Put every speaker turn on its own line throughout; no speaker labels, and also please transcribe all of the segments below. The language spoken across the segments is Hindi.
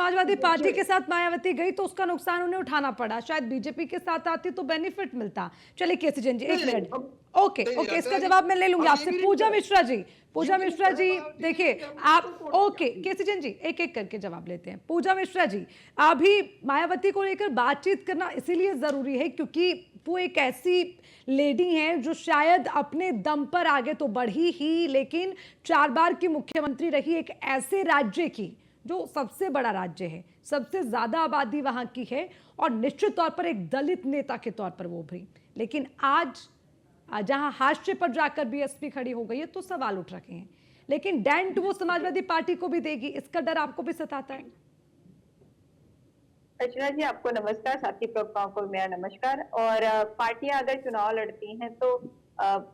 समाजवादी पार्टी के साथ मायावती गई तो उसका नुकसान उन्हें उठाना पड़ा, शायद बीजेपी के साथ आती तो बेनिफिट मिलता। चलिए केसी जैन जी एक मिनट, ओके ओके, इसका जवाब मैं ले लूंगी आपसे। पूजा मिश्रा जी, पूजा मिश्रा जी देखिए आप, ओके केसी जैन जी एक एक करके जवाब लेते हैं। पूजा मिश्रा जी, अभी मायावती को लेकर बातचीत करना इसीलिए जरूरी है क्योंकि वो एक ऐसी लेडी हैं जो शायद अपने दम पर आगे तो बढ़ी ही, लेकिन 4 बार की मुख्यमंत्री रही एक ऐसे राज्य की जो सबसे बड़ा राज्य है, सबसे ज्यादा आबादी वहां की है, और निश्चित तौर पर एक दलित नेता के तौर पर वो उभरी। लेकिन आज जहां हाशिए पर जाकर बीएसपी खड़ी हो गई है तो सवाल उठ रखे हैं, लेकिन डेंट वो समाजवादी पार्टी को भी देगी, इसका डर आपको भी सताता है?
अर्चना जी आपको नमस्कार, साथी प्रवक्ताओं को मेरा नमस्कार। और पार्टियां अगर चुनाव लड़ती हैं तो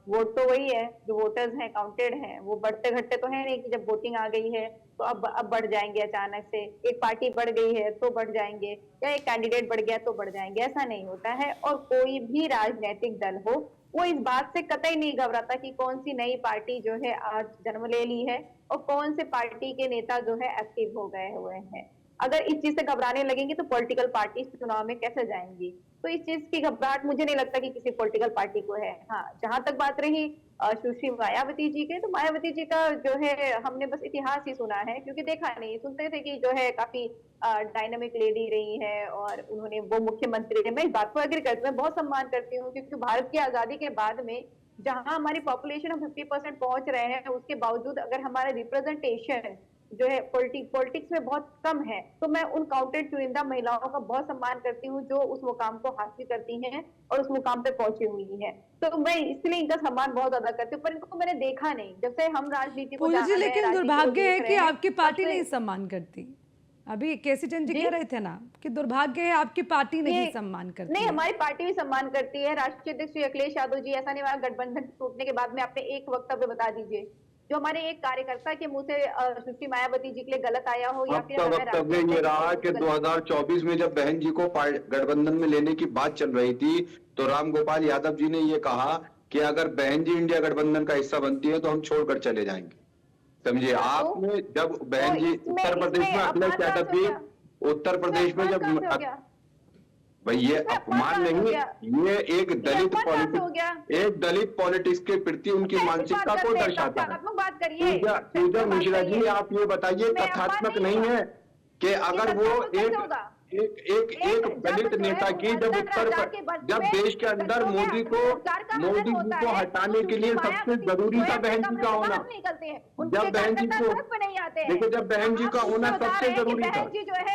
वोट तो वही है, जो वोटर्स हैं काउंटेड हैं, वो बढ़ते घटते तो है नहीं कि जब वोटिंग आ गई है तो अब बढ़ जाएंगे अचानक से। एक पार्टी बढ़ गई है तो बढ़ जाएंगे, या एक कैंडिडेट बढ़ गया तो बढ़ जाएंगे, ऐसा नहीं होता है। और कोई भी राजनीतिक दल हो वो इस बात से कतई नहीं घबराता कि कौन सी नई पार्टी जो है आज जन्म ले ली है और कौन से पार्टी के नेता जो है एक्टिव हो गए हुए हैं। अगर इस चीज से घबराने लगेंगे तो पॉलिटिकल पार्टी चुनाव में कैसे जाएंगी? तो इस चीज की घबराहट मुझे नहीं लगता कि किसी पॉलिटिकल पार्टी को है। हाँ, जहां तक बात रही सुश्री मायावती जी के, तो मायावती जी का जो है हमने बस इतिहास ही सुना है, क्योंकि देखा नहीं। सुनते थे कि जो है काफी डायनामिक लेडी रही है और उन्होंने वो मुख्यमंत्री है। मैं इस बात को एग्री करती हूँ, मैं बहुत सम्मान करती हूँ, क्योंकि भारत की आजादी के बाद में जहां हमारी पॉपुलेशन हम 50% पहुंच रहे हैं, उसके बावजूद अगर हमारा रिप्रेजेंटेशन जो है पॉलिटिक्स में बहुत कम है, तो मैं उन काउंटेड चुनिंदा महिलाओं का बहुत सम्मान करती हूँ जो उस मुकाम को हासिल करती हैं और उस मुकाम पे पहुंची हुई है। तो मैं इसलिए इनका सम्मान बहुत ज्यादा करती हूँ, पर इनको मैंने देखा नहीं जब से हम राजनीति को
पूजा जी, लेकिन दुर्भाग्य है कि आपकी पार्टी नहीं
नहीं
सम्मान करती। अभी केसी चंद जी कह रहे थे ना कि दुर्भाग्य है आपकी पार्टी नहीं सम्मान करती।
नहीं, हमारी पार्टी भी सम्मान करती है। राष्ट्रीय अध्यक्ष श्री अखिलेश यादव जी, ऐसा नहीं हुआ गठबंधन टूटने के बाद में आपने एक वक्तव्य बता दीजिए जो हमारे एक कार्यकर्ता के मुंह से सुश्री मायावती जी के लिए गलत आया हो, या फिर
वक्तव्य ये रहा कि 2024 में जब बहन जी को गठबंधन में लेने की बात चल रही थी तो रामगोपाल यादव जी ने ये कहा कि अगर बहन जी इंडिया गठबंधन का हिस्सा बनती है तो हम छोड़कर चले जाएंगे। समझिए, आपने जब बहन जी उत्तर प्रदेश में अखिलेश यादव जी उत्तर प्रदेश में जब भाई ये अपमान नहीं, ये एक दलित पॉलिटिक्स के प्रति उनकी मानसिकता को दर्शाता है। पूजा मिश्रा जी, आप ये बताइए कथात्मक नहीं है कि अगर वो एक दलित नेता की जब देश के अंदर मोदी जी को हटाने के लिए सबसे जरूरी था बहन जी का होना, जब बहन जी को देखिए, जब बहन जी का होना सबसे जरूरी था।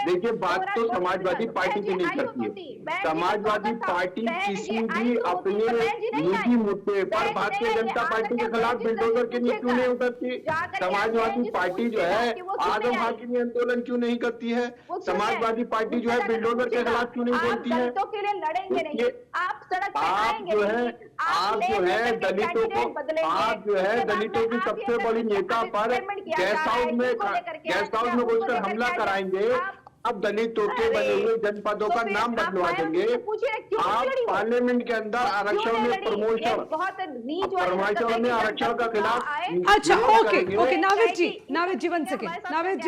देखिए, बात तो समाजवादी पार्टी की नहीं करती है। समाजवादी पार्टी किसी भी अपने निजी मुद्दे पर भारतीय जनता पार्टी के खिलाफ बिल्डोजर के लिए क्यों नहीं उतरती? समाजवादी पार्टी जो है आदम हाकिमी आंदोलन क्यों नहीं करती है? समाजवादी पार्टी जो है बिल्डोजर के खिलाफ क्यों नहीं बोलती है?
के लिए लड़ेंगे नहीं, आप सड़क पे आएंगे नहीं,
आप जो है दलितों की सबसे बड़ी नेता पर गेस्ट हाउस में घुसकर हमला कराएंगे। अब दलितों के बने हुए जनपदों का नाम बदलवा देंगे। आप पार्लियामेंट के अंदर आरक्षण में प्रमोशन में आरक्षण का खिलाफ।
अच्छा, ओके ओके, नावेद जी वन सेकेंड, नावेद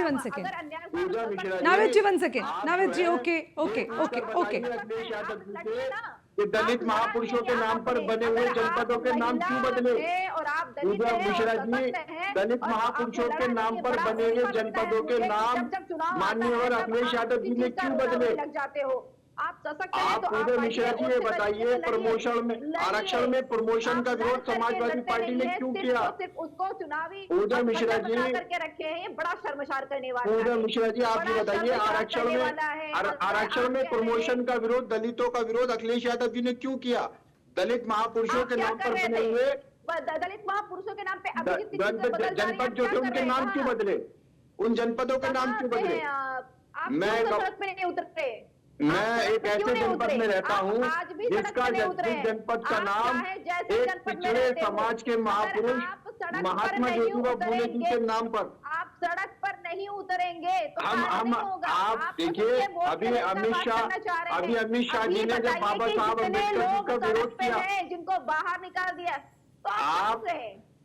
जी ओके ओके ओके ओके।
कि दलित महापुरुषों के नाम पर बने हुए जनपदों के नाम क्यों बदले? पूजा मिश्रा जी, दलित महापुरुषों के नाम पर बने हुए जनपदों के नाम माननीय अखिलेश यादव जी ने क्यों बदले?
आप
पूजा मिश्रा जी ये बताइए, प्रमोशन में आरक्षण में प्रमोशन का विरोध समाजवादी पार्टी ने क्यों किया?
उसको चुनावी
पूजा मिश्रा जी
करके रखे हैं, ये बड़ा शर्मसार करने वाला है।
पूजा मिश्रा जी, आप ये बताइए, आरक्षण में प्रमोशन का विरोध, दलितों का विरोध अखिलेश यादव जी ने क्यों किया? दलित महापुरुषों के नाम पर बने हुए
दलित महापुरुषों के नाम पे
जनपद जो थे उनके नाम क्यों बदले? उन जनपदों के नाम क्यों बदले? मैं एक ऐसे जनपद में रहता हूँ जिसका जनपद का नाम एक पिछड़े समाज के महापुरुष महात्मा ज्योतिबा फुले जी के नाम पर।
आप सड़क पर नहीं उतरेंगे तो
आप देखिए, अभी अमित शाह जी ने जब बाबा साहब अम्बेडकर जी का विरोध किया,
जिनको बाहर निकाल दिया, तो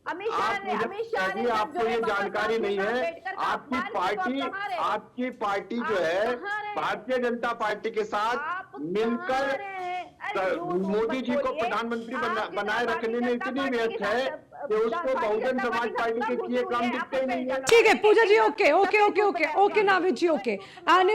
अमित शाह ने
कभी आपको ये जानकारी नहीं है। आपकी पार्टी जो है भारतीय जनता पार्टी के साथ मिलकर मोदी जी को प्रधानमंत्री बनाए रखने में इतनी व्यस्त है कि उसको बहुजन समाज पार्टी के किए काम दिखते ही नहीं है।
ठीक है Puja ji, okay okay okay okay okay Navid ji, okay.